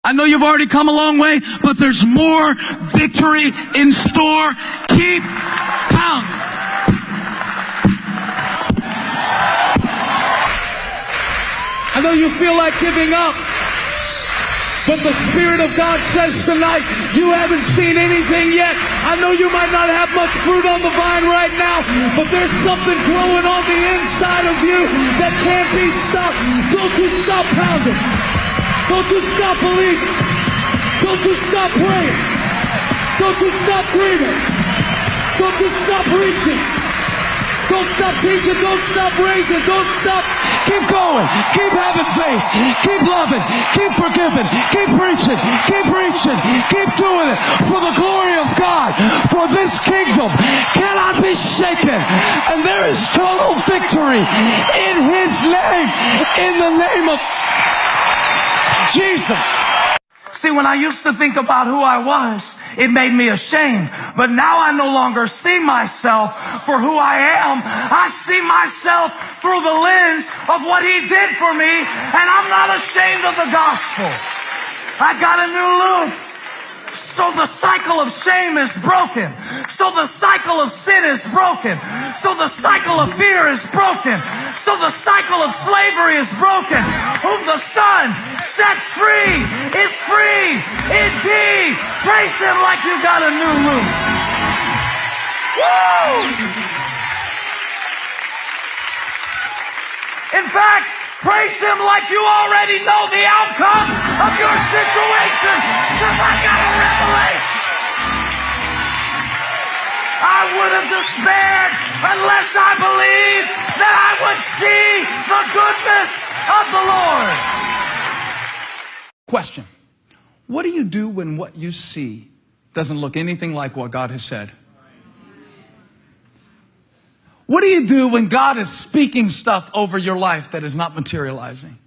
I know you've already come a long way, but there's more victory in store. Keep pounding. I know you feel like giving up, but the Spirit of God says tonight, you haven't seen anything yet. I know you might not have much fruit on the vine right now, but there's something growing on the inside of you that can't be stopped. Don't you stop pounding. Don't you stop believing. Don't you stop praying. Don't you stop dreaming. Don't you stop reaching. Don't stop teaching. Don't stop raising. Don't stop. Keep going. Keep having faith. Keep loving. Keep forgiving. Keep preaching. Keep reaching. Keep doing it for the glory of God. For this kingdom cannot be shaken. And there is total victory in His name. In the name of Jesus. See, when I used to think about who I was, it made me ashamed. But now I no longer see myself for who I am. I see myself through the lens of what He did for me, and I'm not ashamed of the gospel. I got a new look. So the cycle of shame is broken. So the cycle of sin is broken. So the cycle of fear is broken. So the cycle of slavery is broken. Whom the Son sets free is free indeed. Praise Him like you got a new look. Woo! In fact, praise Him like you already know the outcome of your situation, because I got a revelation. I would have despaired unless I believed that I would see the goodness of the Lord. Question: what do you do when what you see doesn't look anything like what God has said? What do you do when God is speaking stuff over your life that is not materializing?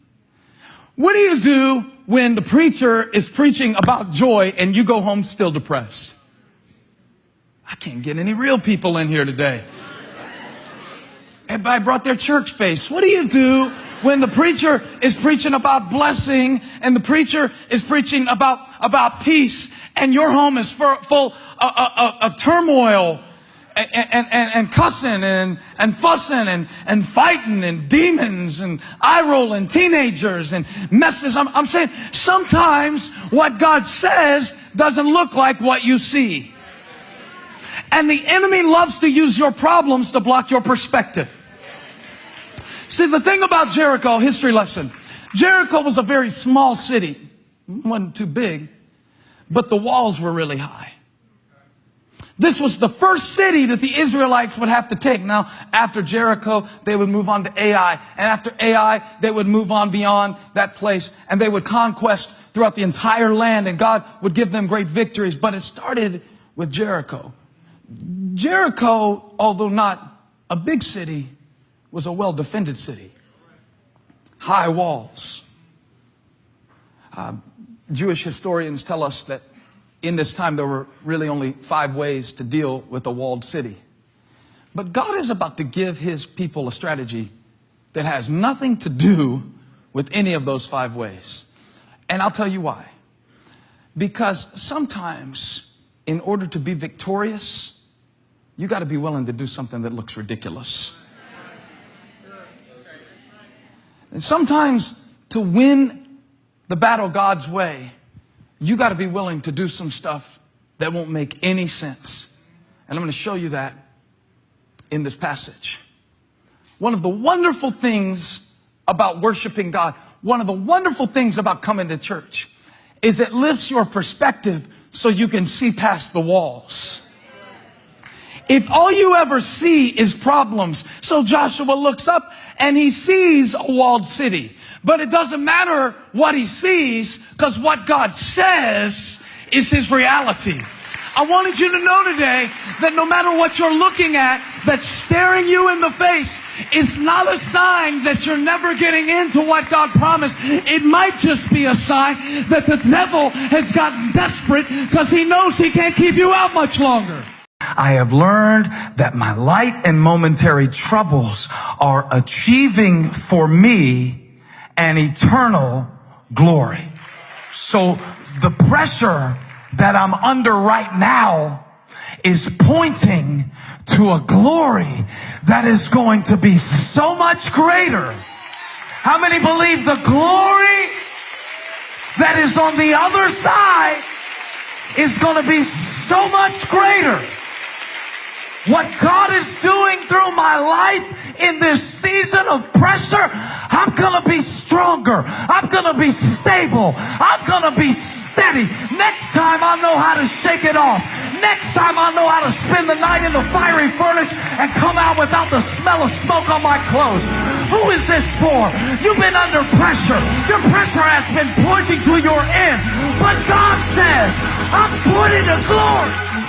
What do you do when the preacher is preaching about joy and you go home still depressed? I can't get any real people in here today. Everybody brought their church face. What do you do when the preacher is preaching about blessing and the preacher is preaching about peace and your home is full of turmoil and cussing and fussing and fighting and demons and eye-rolling teenagers and messes? I'm saying sometimes what God says doesn't look like what you see. And the enemy loves to use your problems to block your perspective. See, the thing about Jericho, history lesson, Jericho was a very small city. It wasn't too big, but the walls were really high. This was the first city that the Israelites would have to take. Now, after Jericho, they would move on to Ai. And after Ai, they would move on beyond that place. And they would conquest throughout the entire land. And God would give them great victories. But it started with Jericho. Jericho, although not a big city, was a well-defended city. High walls. Jewish historians tell us that in this time, there were really only 5 ways to deal with a walled city. But God is about to give His people a strategy that has nothing to do with any of those 5 ways. And I'll tell you why. Because sometimes, in order to be victorious, you got to be willing to do something that looks ridiculous. And sometimes, to win the battle God's way, you got to be willing to do some stuff that won't make any sense. And I'm going to show you that in this passage. One of the wonderful things about worshiping God, one of the wonderful things about coming to church, is it lifts your perspective so you can see past the walls. If all you ever see is problems, so Joshua looks up and he sees a walled city. But it doesn't matter what he sees, because what God says is His reality. I wanted you to know today that no matter what you're looking at that's staring you in the face, it's not a sign that you're never getting into what God promised. It might just be a sign that the devil has gotten desperate because he knows he can't keep you out much longer. I have learned that my light and momentary troubles are achieving for me an eternal glory. So the pressure that I'm under right now is pointing to a glory that is going to be so much greater. How many believe the glory that is on the other side is going to be so much greater? What God is doing through my life in this season of pressure, I'm going to be stronger. I'm going to be stable. I'm going to be steady. Next time I know how to shake it off. Next time I know how to spend the night in the fiery furnace and come out without the smell of smoke on my clothes. Who is this for? You've been under pressure. Your pressure has been pointing to your end. But God says, I'm pointing to glory.